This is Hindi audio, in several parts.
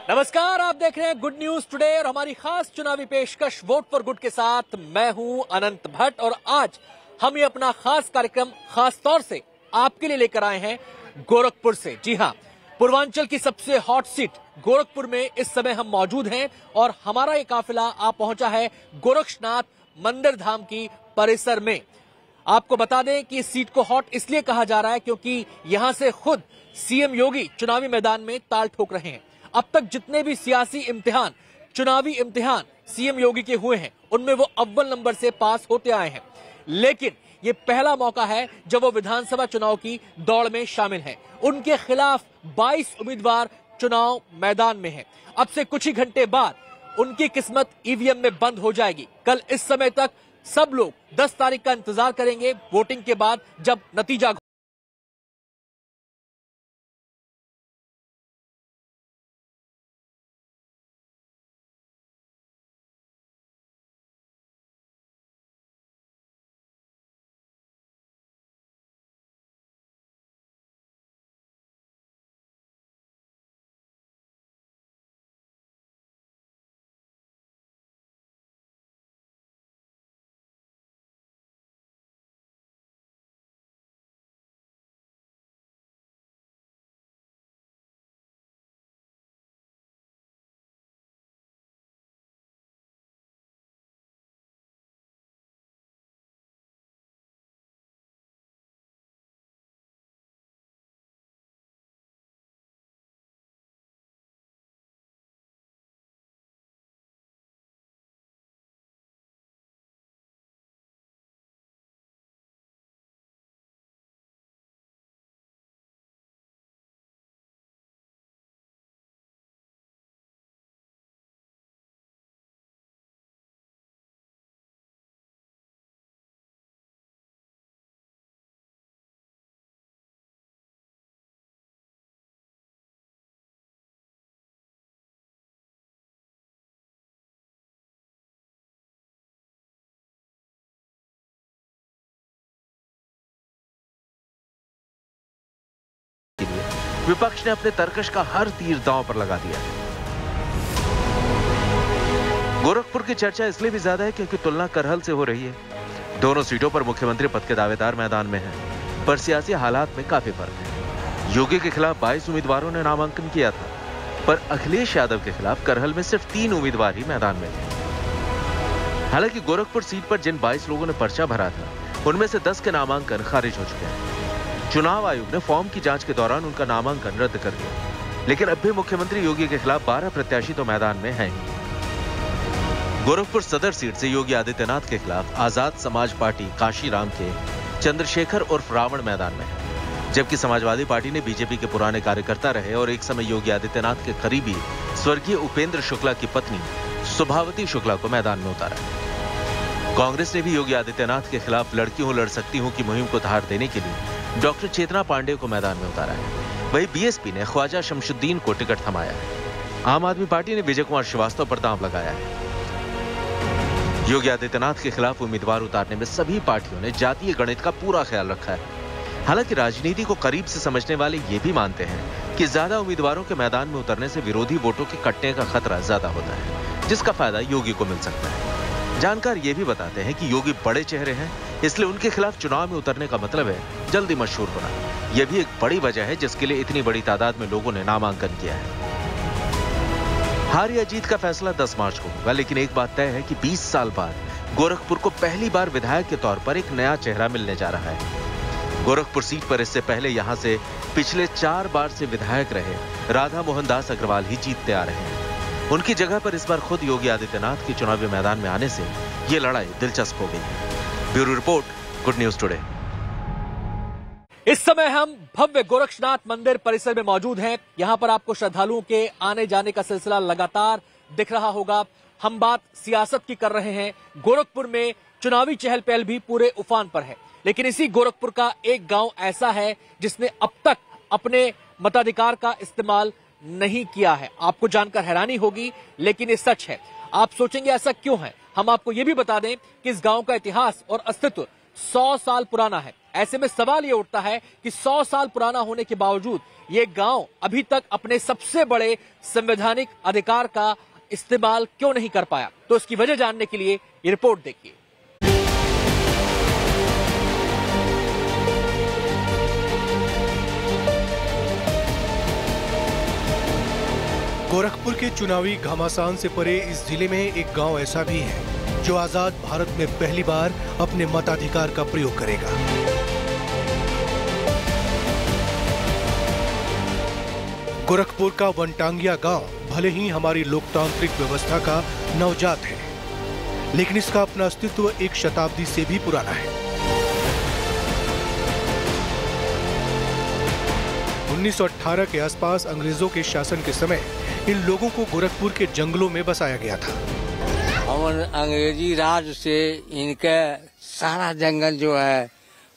नमस्कार, आप देख रहे हैं गुड न्यूज टुडे और हमारी खास चुनावी पेशकश वोट फॉर गुड के साथ मैं हूं अनंत भट्ट। और आज हम ये अपना खास कार्यक्रम खास तौर से आपके लिए लेकर आए हैं गोरखपुर से। जी हां, पूर्वांचल की सबसे हॉट सीट गोरखपुर में इस समय हम मौजूद हैं और हमारा ये काफिला आ पहुंचा है गोरक्षनाथ मंदिर धाम की परिसर में। आपको बता दें कि इस सीट को हॉट इसलिए कहा जा रहा है क्योंकि यहां से खुद सीएम योगी चुनावी मैदान में ताल ठोक रहे हैं। अब तक जितने भी सियासी इम्तिहान, चुनावी इम्तिहान सीएम योगी के हुए हैं, उनमें वो अव्वल नंबर से पास होते आए हैं। लेकिन ये पहला मौका है जब वो विधानसभा चुनाव की दौड़ में शामिल हैं। उनके खिलाफ 22 उम्मीदवार चुनाव मैदान में हैं। अब से कुछ ही घंटे बाद उनकी किस्मत ईवीएम में बंद हो जाएगी। कल इस समय तक सब लोग 10 तारीख का इंतजार करेंगे वोटिंग के बाद, जब नतीजा विपक्ष ने अपने तरकश का हर तीर दांव पर लगा दिया। गोरखपुर की चर्चा इसलिए भी ज्यादा है क्योंकि तुलना करहल से हो रही है। दोनों सीटों पर मुख्यमंत्री पद के दावेदार मैदान में हैं, पर सियासी हालात में काफी फर्क है। योगी के खिलाफ 22 उम्मीदवारों ने नामांकन किया था, पर अखिलेश यादव के खिलाफ करहल में सिर्फ 3 उम्मीदवार ही मैदान में थे। हालांकि गोरखपुर सीट पर जिन 22 लोगों ने पर्चा भरा था, उनमें से 10 के नामांकन खारिज हो चुके हैं। चुनाव आयोग ने फॉर्म की जांच के दौरान उनका नामांकन रद्द कर दिया, लेकिन अब भी मुख्यमंत्री योगी के खिलाफ 12 प्रत्याशी तो मैदान में हैं ही। गोरखपुर सदर सीट से योगी आदित्यनाथ के खिलाफ आजाद समाज पार्टी काशीराम के चंद्रशेखर उर्फ रावण मैदान में है, जबकि समाजवादी पार्टी ने बीजेपी के पुराने कार्यकर्ता रहे और एक समय योगी आदित्यनाथ के करीबी स्वर्गीय उपेंद्र शुक्ला की पत्नी सुभावती शुक्ला को मैदान में उतारा। कांग्रेस ने भी योगी आदित्यनाथ के खिलाफ लड़की हूं लड़ सकती हूं की मुहिम को धार देने के लिए डॉक्टर चेतना पांडे को मैदान में उतारा है। वहीं बीएसपी ने ख्वाजा शमशुद्दीन को टिकट थमाया है। आम आदमी पार्टी ने विजय कुमार श्रीवास्तव पर दांव लगाया है। योगी आदित्यनाथ के खिलाफ उम्मीदवार उतारने में सभी पार्टियों ने जातीय गणित का पूरा ख्याल रखा है। हालांकि राजनीति को करीब से समझने वाले ये भी मानते हैं कि ज्यादा उम्मीदवारों के मैदान में उतरने से विरोधी वोटों के कटने का खतरा ज्यादा होता है, जिसका फायदा योगी को मिल सकता है। जानकार ये भी बताते हैं कि योगी बड़े चेहरे हैं, इसलिए उनके खिलाफ चुनाव में उतरने का मतलब है जल्दी मशहूर होना। यह भी एक बड़ी वजह है जिसके लिए इतनी बड़ी तादाद में लोगों ने नामांकन किया है। हार या जीत का फैसला 10 मार्च को होगा, लेकिन एक बात तय है कि 20 साल बाद गोरखपुर को पहली बार विधायक के तौर पर एक नया चेहरा मिलने जा रहा है। गोरखपुर सीट पर इससे पहले यहां से पिछले 4 बार से विधायक रहे राधा मोहन दास अग्रवाल ही जीतते आ रहे हैं। उनकी जगह पर इस बार खुद योगी आदित्यनाथ के चुनावी मैदान में आने से यह लड़ाई दिलचस्प हो गई है। Bureau report, good news today. इस समय हम भव्य गोरक्षनाथ मंदिर परिसर में मौजूद हैं। यहां पर आपको श्रद्धालुओं के आने जाने का सिलसिला लगातार दिख रहा होगा। हम बात सियासत की कर रहे हैं। गोरखपुर में चुनावी चहल पहल भी पूरे उफान पर है, लेकिन इसी गोरखपुर का एक गांव ऐसा है जिसने अब तक अपने मताधिकार का इस्तेमाल नहीं किया है। आपको जानकर हैरानी होगी, लेकिन ये सच है। आप सोचेंगे ऐसा क्यों है? हम आपको यह भी बता दें कि इस गांव का इतिहास और अस्तित्व 100 साल पुराना है। ऐसे में सवाल ये उठता है कि 100 साल पुराना होने के बावजूद ये गांव अभी तक अपने सबसे बड़े संवैधानिक अधिकार का इस्तेमाल क्यों नहीं कर पाया। तो इसकी वजह जानने के लिए ये रिपोर्ट देखिए। गोरखपुर के चुनावी घमासान से परे इस जिले में एक गांव ऐसा भी है जो आजाद भारत में पहली बार अपने मताधिकार का प्रयोग करेगा। गोरखपुर का वनटांगिया गांव भले ही हमारी लोकतांत्रिक व्यवस्था का नवजात है, लेकिन इसका अपना अस्तित्व एक शताब्दी से भी पुराना है। 1918 के आसपास अंग्रेजों के शासन के समय इन लोगों को गोरखपुर के जंगलों में बसाया गया था। हम अंग्रेजी राज से इनके सारा जंगल जो है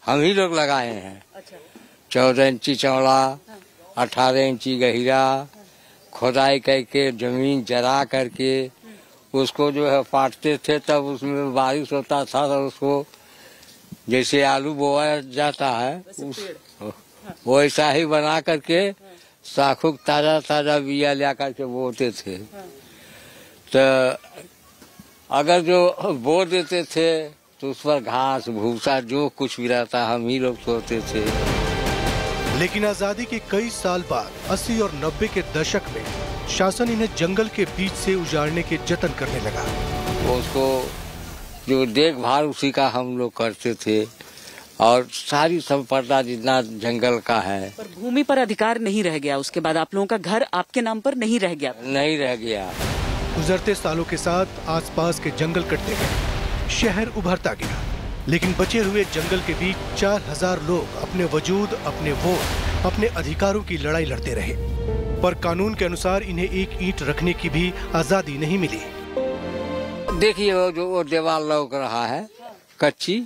हम ही लोग लगाए हैं। 14 इंची चौड़ा, 18 इंची गहिरा, खुदाई करके जमीन जरा करके उसको जो है पाटते थे। तब उसमें बारिश होता था तो उसको जैसे आलू बोया जाता है वैसा ही बना करके साखुक ताजा ताजा बिया ला करके बोते थे। तो अगर जो बो देते थे तो उस पर घास भूसा जो कुछ भी रहता हम ही लोग सोते थे। लेकिन आजादी के कई साल बाद 80 और 90 के दशक में शासन इन्हें जंगल के बीच से उजाड़ने के जतन करने लगा। उसको जो देखभाल उसी का हम लोग करते थे और सारी संपदा जितना जंगल का है। पर भूमि पर अधिकार नहीं रह गया। उसके बाद आप लोगों का घर आपके नाम पर नहीं रह गया। नहीं रह गया। गुजरते सालों के साथ आसपास के जंगल कटते गए, शहर उभरता गया, लेकिन बचे हुए जंगल के बीच 4000 लोग अपने वजूद, अपने वोट, अपने अधिकारों की लड़ाई लड़ते रहे। पर कानून के अनुसार इन्हें एक ईंट रखने की भी आजादी नहीं मिली। देखिए वो दीवार लौक रहा है कच्ची,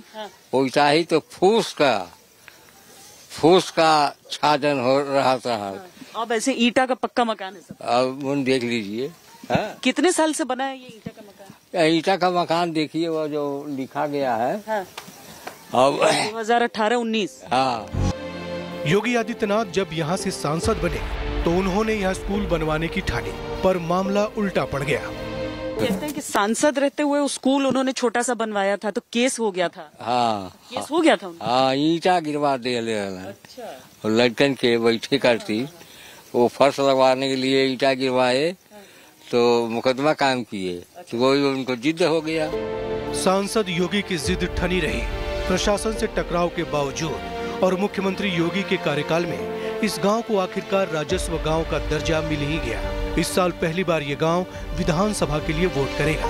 वैसा ही तो फूस का छाजन हो रहा था। अब ऐसे ईटा का पक्का मकान है सब। अब देख लीजिए। कितने साल से बना है ये ईटा का मकान? ईटा का मकान देखिए वो जो लिखा गया है। अब 2018-19। हाँ। योगी आदित्यनाथ जब यहाँ से सांसद बने तो उन्होंने यहाँ स्कूल बनवाने की ठानी, पर मामला उल्टा पड़ गया। कहते हैं कि सांसद रहते हुए स्कूल उन्होंने छोटा सा बनवाया था तो केस हो गया था। हाँ, केस हो गया था। हाँ, ईटा गिरवा दे रहे। अच्छा। लड़कन के बैठे करती वो फर्श लगवाने के लिए ईटा गिरवाए तो मुकदमा काम किए तो वही उनको जिद हो गया। सांसद योगी की जिद ठनी रही। प्रशासन से टकराव के बावजूद और मुख्यमंत्री योगी के कार्यकाल में इस गांव को आखिरकार राजस्व गांव का दर्जा मिल ही गया। इस साल पहली बार ये गांव विधानसभा के लिए वोट करेगा।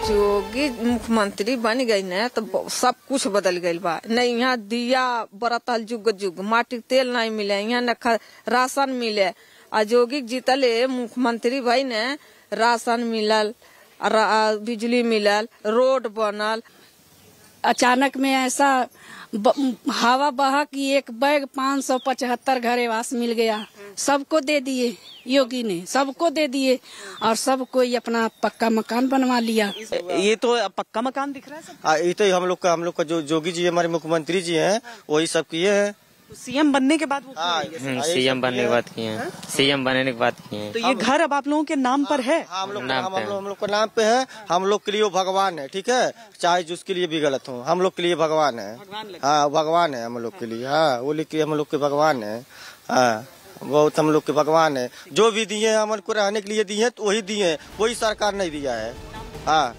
योगी मुख्यमंत्री बन गई न तो सब कुछ बदल गई बा। नहीं यहाँ दिया बरतल जुग जुग, माटी तेल नहीं मिले, यहाँ न राशन मिले। योगी जीतले मुख्यमंत्री भाई ने राशन मिलल, बिजली मिलल, रोड बनल। अचानक में ऐसा हवा बहा कि एक बैग 575 घरे वास मिल गया। सबको दे दिए, योगी ने सबको दे दिए और सब कोई अपना पक्का मकान बनवा लिया। ये तो पक्का मकान दिख रहा है सब। ये तो हम लोग का जो योगी जी हमारे मुख्यमंत्री जी हैं वही सब किए हैं। सीएम बनने के बाद वो सीएम बनने के बाद किए हैं। सीएम बनने के बाद किए हैं। तो ये घर अब आप लोगों के नाम पर है? हम लोग के नाम पे है। हम लोग के लिए वो भगवान है, ठीक है, चाहे जिसके लिए भी गलत हो, हम लोग के लिए भगवान है। हाँ, भगवान है हम लोग के लिए। हाँ, वो लिखिए हम लोग के भगवान है। हाँ, बहुत हम लोग के भगवान है। जो भी दिए हैं हमको रहने के लिए दिए तो वही दिए, वही सरकार नहीं दिया है। हाँ।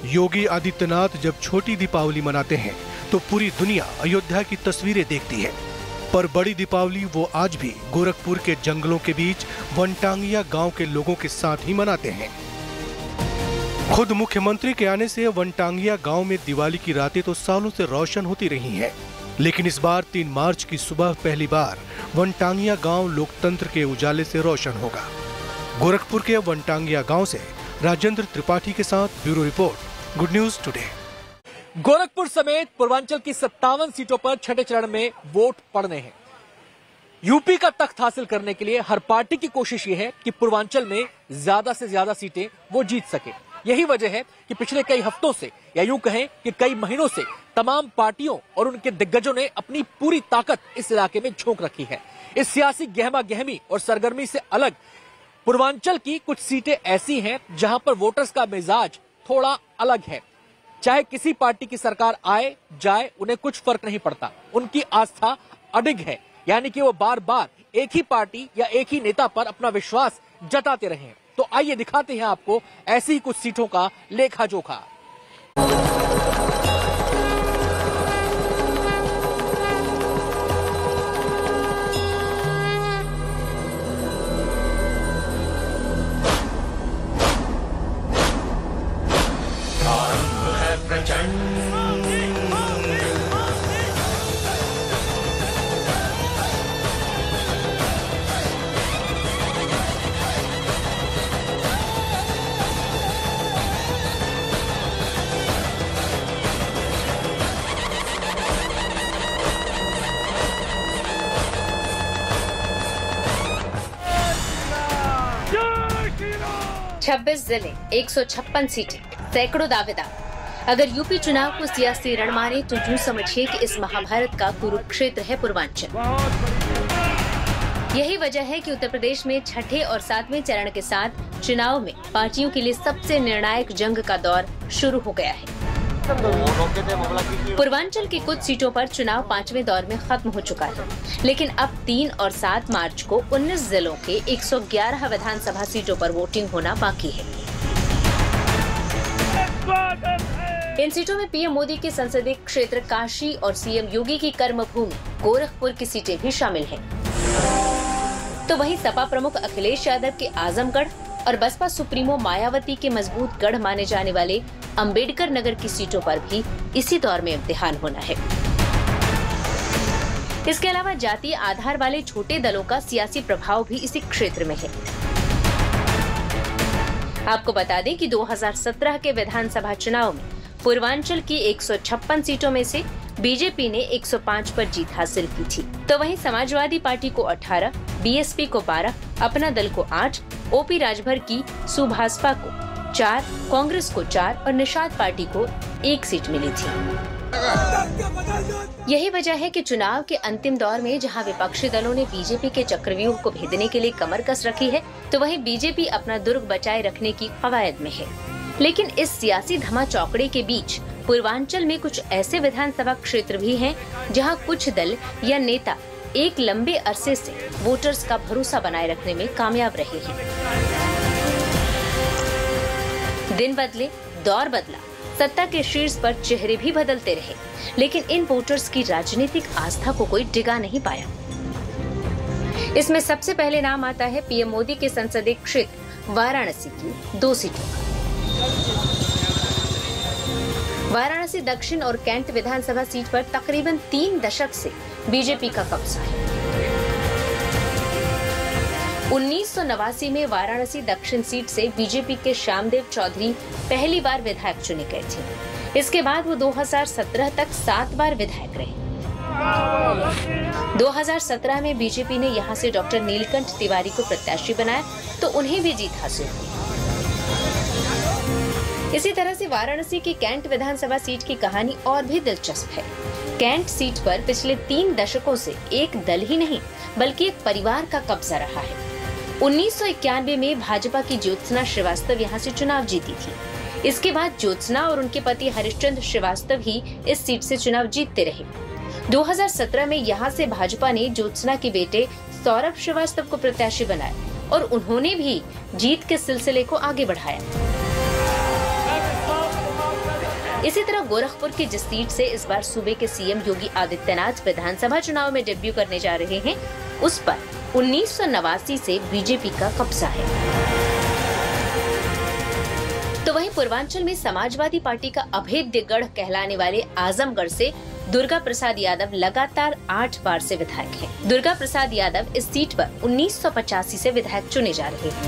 योगी आदित्यनाथ जब छोटी दीपावली मनाते हैं तो पूरी दुनिया अयोध्या की तस्वीरें देखती है, पर बड़ी दीपावली वो आज भी गोरखपुर के जंगलों के बीच वनटांगिया गांव के लोगों के साथ ही मनाते हैं। खुद मुख्यमंत्री के आने से वनटांगिया गांव में दिवाली की रातें तो सालों से रोशन होती रही हैं, लेकिन इस बार 3 मार्च की सुबह पहली बार वनटांगिया गांव लोकतंत्र के उजाले से रोशन होगा। गोरखपुर के वनटांगिया गांव से राजेंद्र त्रिपाठी के साथ bureau report, good news today. Gorakhpur समेत पूर्वांचल की 57 सीटों पर छठे चरण में वोट पड़ने हैं। यूपी का तख्त हासिल करने के लिए हर पार्टी की कोशिश ये है कि पूर्वांचल में ज्यादा से ज्यादा सीटें वो जीत सके। यही वजह है कि पिछले कई हफ्तों से या यूं कहें कि कई महीनों से तमाम पार्टियों और उनके दिग्गजों ने अपनी पूरी ताकत इस इलाके में झोंक रखी है। इस सियासी गहमा गहमी और सरगर्मी से अलग पूर्वांचल की कुछ सीटें ऐसी हैं जहां पर वोटर्स का मिजाज थोड़ा अलग है। चाहे किसी पार्टी की सरकार आए जाए, उन्हें कुछ फर्क नहीं पड़ता। उनकी आस्था अडिग है, यानी कि वो बार बार एक ही पार्टी या एक ही नेता पर अपना विश्वास जताते रहे। तो आइए दिखाते हैं आपको ऐसी ही कुछ सीटों का लेखा जोखा। छब्बीस जिले, 156 सीटें, सैकड़ों दावेदार। अगर यूपी चुनाव को सियासी रण मारे तो यूं समझिए कि इस महाभारत का कुरुक्षेत्र है पूर्वांचल। यही वजह है कि उत्तर प्रदेश में छठे और 7वें चरण के साथ चुनाव में पार्टियों के लिए सबसे निर्णायक जंग का दौर शुरू हो गया है। पूर्वांचल की कुछ सीटों पर चुनाव 5वें दौर में खत्म हो चुका है, लेकिन अब 3 और 7 मार्च को 19 जिलों के 111 विधानसभा सीटों पर वोटिंग होना बाकी है। इन सीटों में पीएम मोदी के संसदीय क्षेत्र काशी और सीएम योगी की कर्मभूमि गोरखपुर की सीटें भी शामिल हैं। तो वहीं सपा प्रमुख अखिलेश यादव के आजमगढ़ और बसपा सुप्रीमो मायावती के मजबूत गढ़ माने जाने वाले अंबेडकर नगर की सीटों पर भी इसी दौर में इम्तिहान होना है। इसके अलावा जातीय आधार वाले छोटे दलों का सियासी प्रभाव भी इसी क्षेत्र में है। आपको बता दें कि 2017 के विधानसभा चुनाव में पूर्वांचल की 156 सीटों में से बीजेपी ने 105 पर जीत हासिल की थी। तो वहीं समाजवादी पार्टी को 18, बीएसपी को 12, अपना दल को 8, ओपी राजभर की सुभाषपा को 4, कांग्रेस को 4 और निषाद पार्टी को 1 सीट मिली थी। यही वजह है कि चुनाव के अंतिम दौर में जहां विपक्षी दलों ने बीजेपी के चक्रव्यूह को भेदने के लिए कमर कस रखी है, तो वहीं बीजेपी अपना दुर्ग बचाए रखने की कवायद में है। लेकिन इस सियासी धमा चौकड़े के बीच पूर्वांचल में कुछ ऐसे विधानसभा क्षेत्र भी हैं जहां कुछ दल या नेता एक लंबे अरसे से वोटर्स का भरोसा बनाए रखने में कामयाब रहे हैं। दिन बदले, दौर बदला, सत्ता के शीर्ष पर चेहरे भी बदलते रहे, लेकिन इन वोटर्स की राजनीतिक आस्था को कोई डिगा नहीं पाया। इसमें सबसे पहले नाम आता है पीएम मोदी के संसदीय क्षेत्र वाराणसी की 2 सीटों का। वाराणसी दक्षिण और कैंट विधानसभा सीट पर तकरीबन 3 दशक से बीजेपी का कब्जा है। 1989 में वाराणसी दक्षिण सीट से बीजेपी के श्यामदेव चौधरी पहली बार विधायक चुने गए थे। इसके बाद वो 2017 तक 7 बार विधायक रहे। 2017 में बीजेपी ने यहां से डॉक्टर नीलकंठ तिवारी को प्रत्याशी बनाया तो उन्हें भी जीत हासिल हुई। इसी तरह से वाराणसी की कैंट विधानसभा सीट की कहानी और भी दिलचस्प है। कैंट सीट पर पिछले 3 दशकों से एक दल ही नहीं बल्कि एक परिवार का कब्जा रहा है। 1991 में भाजपा की ज्योत्सना श्रीवास्तव यहां से चुनाव जीती थी। इसके बाद ज्योत्सना और उनके पति हरिश्चंद्र श्रीवास्तव ही इस सीट से चुनाव जीतते रहे। 2017 में यहां से भाजपा ने ज्योत्सना के बेटे सौरभ श्रीवास्तव को प्रत्याशी बनाया और उन्होंने भी जीत के सिलसिले को आगे बढ़ाया। इसी तरह गोरखपुर की जिस सीट से इस बार सूबे के सीएम योगी आदित्यनाथ विधानसभा चुनाव में डेब्यू करने जा रहे हैं, उस पर 1989 से बीजेपी का कब्जा है। तो वहीं पूर्वांचल में समाजवादी पार्टी का अभेद्य गढ़ कहलाने वाले आजमगढ़ से दुर्गा प्रसाद यादव लगातार 8 बार से विधायक हैं। दुर्गा प्रसाद यादव इस सीट पर 1985 से विधायक चुने जा रहे हैं।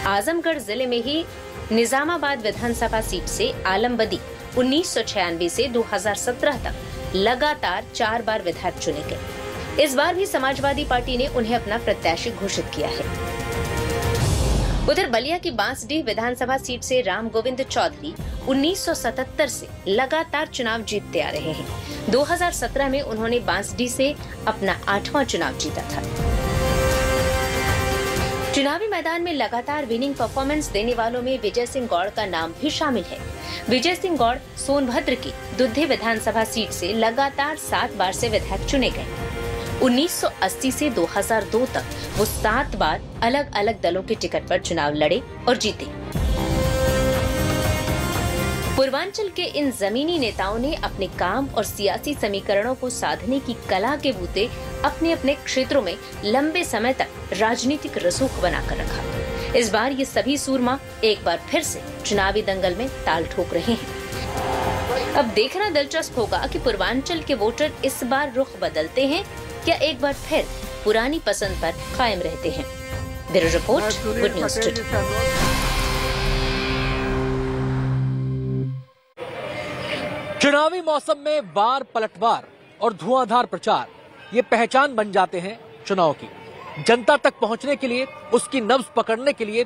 आजमगढ़ जिले में ही निजामाबाद विधानसभा सीट से आलमबदी 1996 से 2017 तक लगातार 4 बार विधायक चुने गए। इस बार भी समाजवादी पार्टी ने उन्हें अपना प्रत्याशी घोषित किया है। उधर बलिया की बांसडीह विधानसभा सीट से राम गोविंद चौधरी 1977 से लगातार चुनाव जीतते आ रहे हैं। 2017 में उन्होंने बांसडीह से अपना 8वां चुनाव जीता था। चुनावी मैदान में लगातार विनिंग परफॉर्मेंस देने वालों में विजय सिंह गौड़ का नाम भी शामिल है। विजय सिंह गौड़ सोनभद्र की दुद्धे विधानसभा सीट से लगातार 7 बार से विधायक चुने गए। 1980 से 2002 तक वो 7 बार अलग अलग दलों के टिकट पर चुनाव लड़े और जीते। पूर्वांचल के इन जमीनी नेताओं ने अपने काम और सियासी समीकरणों को साधने की कला के बूते अपने अपने क्षेत्रों में लंबे समय तक राजनीतिक रसूख बनाकर रखा। इस बार ये सभी सूरमा एक बार फिर से चुनावी दंगल में ताल ठोक रहे हैं। अब देखना दिलचस्प होगा कि पूर्वांचल के वोटर इस बार रुख बदलते हैं या एक बार फिर पुरानी पसंद पर कायम रहते हैं। Bureau report, good news today. चुनावी मौसम में वार पलटवार और धुआंधार प्रचार ये पहचान बन जाते हैं चुनाव की। जनता तक पहुंचने के लिए, उसकी नब्ज पकड़ने के लिए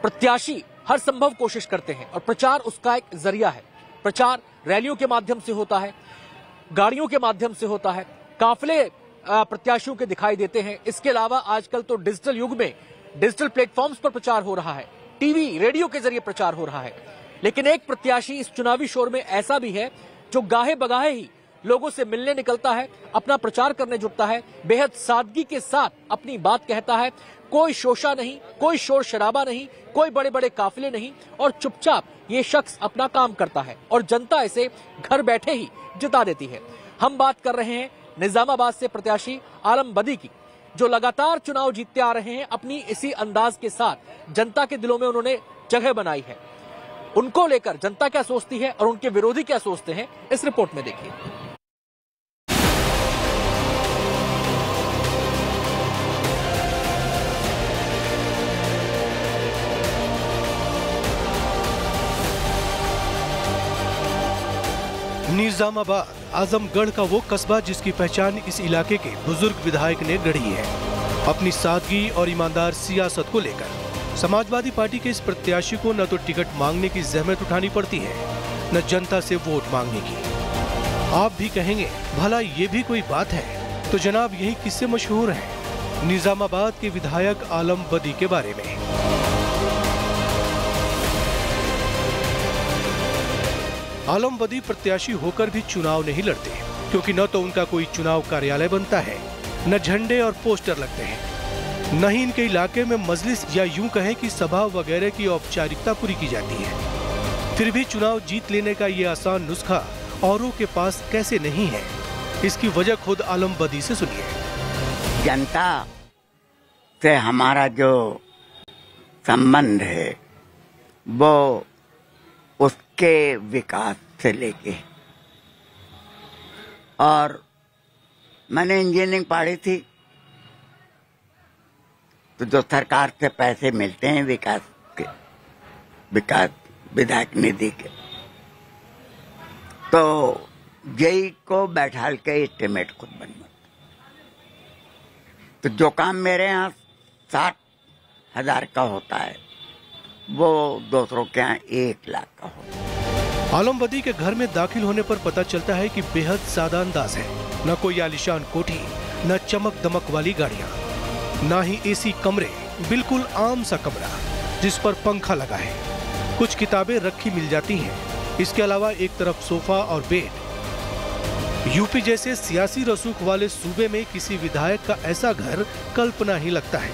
प्रत्याशी हर संभव कोशिश करते हैं और प्रचार उसका एक जरिया है। प्रचार रैलियों के माध्यम से होता है, गाड़ियों के माध्यम से होता है, काफिले प्रत्याशियों के दिखाई देते हैं। इसके अलावा आजकल तो डिजिटल युग में डिजिटल प्लेटफॉर्म्स पर प्रचार हो रहा है, टीवी रेडियो के जरिए प्रचार हो रहा है। लेकिन एक प्रत्याशी इस चुनावी शोर में ऐसा भी है जो गाहे बगाहे ही लोगों से मिलने निकलता है, अपना प्रचार करने जुटता है, बेहद सादगी के साथ अपनी बात कहता है। कोई शोशा नहीं, कोई शोर शराबा नहीं, कोई बड़े बड़े काफिले नहीं और चुपचाप ये शख्स अपना काम करता है और जनता इसे घर बैठे ही जिता देती है। हम बात कर रहे हैं निजामाबाद से प्रत्याशी आलम बदी की, जो लगातार चुनाव जीतते आ रहे हैं। अपनी इसी अंदाज के साथ जनता के दिलों में उन्होंने जगह बनाई है। उनको लेकर जनता क्या सोचती है और उनके विरोधी क्या सोचते हैं, इस रिपोर्ट में देखिए। निजामाबाद आजमगढ़ का वो कस्बा जिसकी पहचान इस इलाके के बुजुर्ग विधायक ने गढ़ी है। अपनी सादगी और ईमानदार सियासत को लेकर समाजवादी पार्टी के इस प्रत्याशी को न तो टिकट मांगने की जहमत उठानी पड़ती है, न जनता से वोट मांगने की। आप भी कहेंगे भला ये भी कोई बात है, तो जनाब यही किस्से मशहूर हैं निजामाबाद के विधायक आलम बदी के बारे में। आलम बदी प्रत्याशी होकर भी चुनाव नहीं लड़ते, क्योंकि न तो उनका कोई चुनाव कार्यालय बनता है, न झंडे और पोस्टर लगते हैं, न ही इनके इलाके में मजलिस या यूं कहें कि सभा वगैरह की औपचारिकता पूरी की जाती है। फिर भी चुनाव जीत लेने का ये आसान नुस्खा औरों के पास कैसे नहीं है, इसकी वजह खुद आलम बदी से सुनिए। जनता से हमारा जो संबंध है वो उसके विकास से लेके, और मैंने इंजीनियरिंग पढ़ी थी, तो जो सरकार से पैसे मिलते हैं विकास विधायक निधि के, तो जेई को बैठाल के एस्टिमेट खुद बनवा, तो जो काम मेरे यहाँ 60,000 का होता है वो दूसरों के यहाँ 1 लाख का होता है। आलम बदी के घर में दाखिल होने पर पता चलता है कि बेहद सादा अंदाज है। न कोई आलीशान कोठी, न चमक दमक वाली गाड़ियाँ, ना ही एसी कमरे, बिल्कुल आम सा कमरा जिस पर पंखा लगा है। कुछ किताबें रखी मिल जाती हैं। इसके अलावा एक तरफ सोफा और बेड। यूपी जैसे सियासी रसूख वाले सूबे में किसी विधायक का ऐसा घर कल्पना ही लगता है,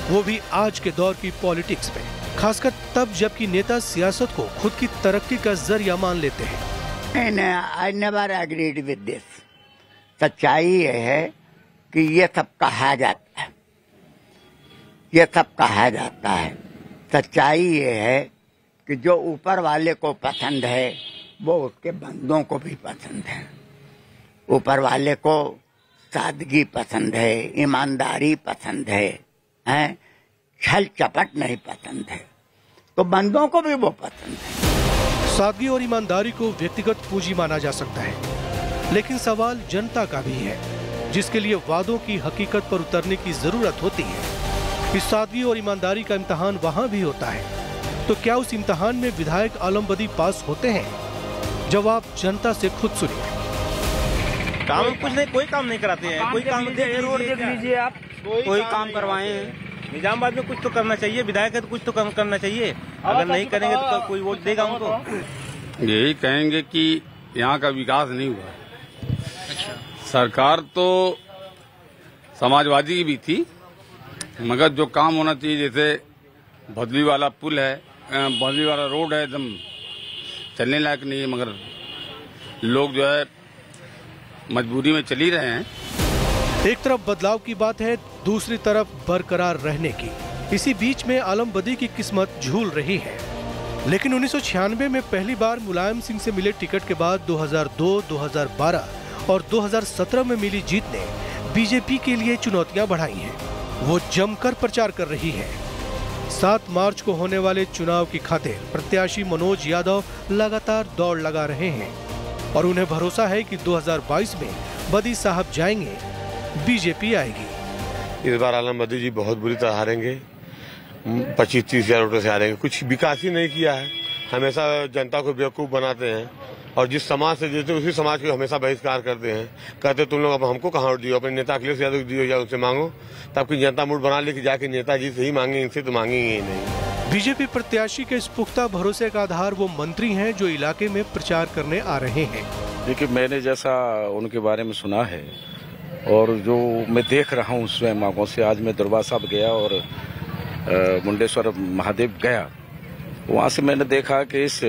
वो भी आज के दौर की पॉलिटिक्स में, खासकर तब जबकि नेता सियासत को खुद की तरक्की का जरिया मान लेते हैं। I never agreed with this. सच्चाई ये है कि ये सब कहा जाता है, ये सब कहा जाता है। सच्चाई ये है कि जो ऊपर वाले को पसंद है वो उसके बंदों को भी पसंद है। ऊपर वाले को सादगी पसंद है, ईमानदारी पसंद है, छल चपट नहीं पसंद है, तो बंदों को भी वो पसंद है। सादगी और ईमानदारी को व्यक्तिगत पूंजी माना जा सकता है, लेकिन सवाल जनता का भी है, जिसके लिए वादों की हकीकत पर उतरने की जरूरत होती है। इस सादगी और ईमानदारी का इम्तिहान वहाँ भी होता है। तो क्या उस इम्तिहान में विधायक आलम बदी पास होते हैं? जवाब जनता से खुद सुनिए। काम कुछ नहीं, कोई काम नहीं कराते हैं। कोई काम रोड देख लीजिए आप, कोई काम करवाए हैं। निजामाबाद में कुछ तो करना चाहिए, विधायक है तो कुछ तो काम करना चाहिए। अगर नहीं करेंगे तो कोई वोट देगा उनको? यही कहेंगे कि यहाँ का विकास नहीं हुआ। सरकार तो समाजवादी की भी थी, मगर जो काम होना चाहिए, जैसे भदली वाला पुल है, भदली वाला रोड है, एकदम चलने लायक नहीं है, मगर लोग जो है मजबूरी में चल ही रहे हैं। एक तरफ बदलाव की बात है, दूसरी तरफ बरकरार रहने की। इसी बीच में आलम बदी की किस्मत झूल रही है। लेकिन 1996 में पहली बार मुलायम सिंह से मिले टिकट के बाद 2002, 2012 और 2017 में मिली जीत ने बीजेपी के लिए चुनौतियां बढ़ाई हैं। वो जमकर प्रचार कर रही है। 7 मार्च को होने वाले चुनाव की खातिर प्रत्याशी मनोज यादव लगातार दौड़ लगा रहे हैं और उन्हें भरोसा है कि 2022 में बदी साहब जाएंगे, बीजेपी आएगी। इस बार आलम बदी जी बहुत बुरी तरह हारेंगे, 25-30 हजार वोटों से हारेंगे। कुछ विकास ही नहीं किया है, हमेशा जनता को बेवकूफ बनाते हैं और जिस समाज से जीते उसी समाज को हमेशा बहिष्कार करते हैं। कहते तुम लोग अब हमको कहाँ वोट दियो, अपने नेता अखिलेश यादव को दियो या उनसे मांगो। तब की जनता मूड बना ली कि जाके नेताजी से ही मांगे, इनसे तो मांगेंगे ही नहीं। बीजेपी प्रत्याशी के इस पुख्ता भरोसे का आधार वो मंत्री हैं जो इलाके में प्रचार करने आ रहे हैं। देखिए, मैंने जैसा उनके बारे में सुना है और जो मैं देख रहा हूँ स्वयं आंखों से, आज मैं दरबार साहब गया और मुंडेश्वर महादेव गया, वहाँ से मैंने देखा कि इस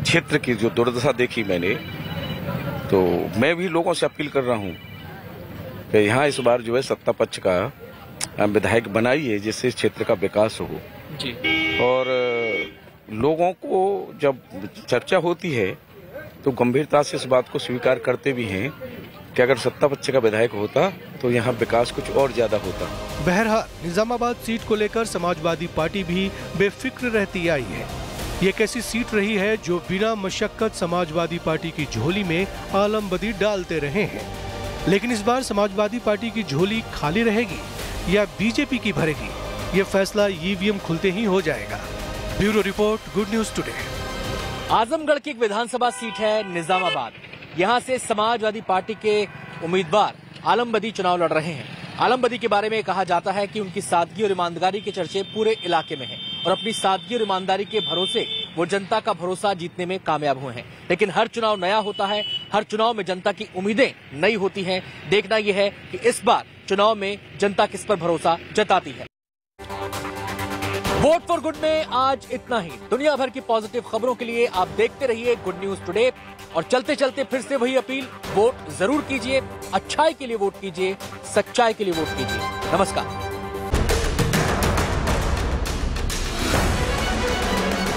क्षेत्र की जो दुर्दशा देखी मैंने, तो मैं भी लोगों से अपील कर रहा हूँ कि यहाँ इस बार जो है सत्ता पक्ष का विधायक बनाइए, जिससे इस क्षेत्र का विकास हो जी। और लोगों को जब चर्चा होती है तो गंभीरता से इस बात को स्वीकार करते भी हैं कि अगर सत्ता पक्ष का विधायक होता तो यहाँ विकास कुछ और ज्यादा होता। बहरहाल निजामाबाद सीट को लेकर समाजवादी पार्टी भी बेफिक्र रहती आई है। ये कैसी सीट रही है जो बिना मशक्कत समाजवादी पार्टी की झोली में आलम बदी डालते रहे हैं। लेकिन इस बार समाजवादी पार्टी की झोली खाली रहेगी या बीजेपी की भरेगी, ये फैसला ईवीएम खुलते ही हो जाएगा। Bureau report, good news today. Azamgarh की एक विधानसभा सीट है निजामाबाद। यहाँ से समाजवादी पार्टी के उम्मीदवार आलम बदी चुनाव लड़ रहे हैं। आलम बदी के बारे में कहा जाता है कि उनकी सादगी और ईमानदारी के चर्चे पूरे इलाके में हैं और अपनी सादगी और ईमानदारी के भरोसे वो जनता का भरोसा जीतने में कामयाब हुए हैं। लेकिन हर चुनाव नया होता है, हर चुनाव में जनता की उम्मीदें नई होती हैं। देखना यह है कि इस बार चुनाव में जनता किस पर भरोसा जताती है। वोट फॉर गुड में आज इतना ही। दुनिया भर की पॉजिटिव खबरों के लिए आप देखते रहिए गुड न्यूज टुडे। और चलते चलते फिर से वही अपील, वोट जरूर कीजिए, अच्छाई के लिए वोट कीजिए, सच्चाई के लिए वोट कीजिए। नमस्कार।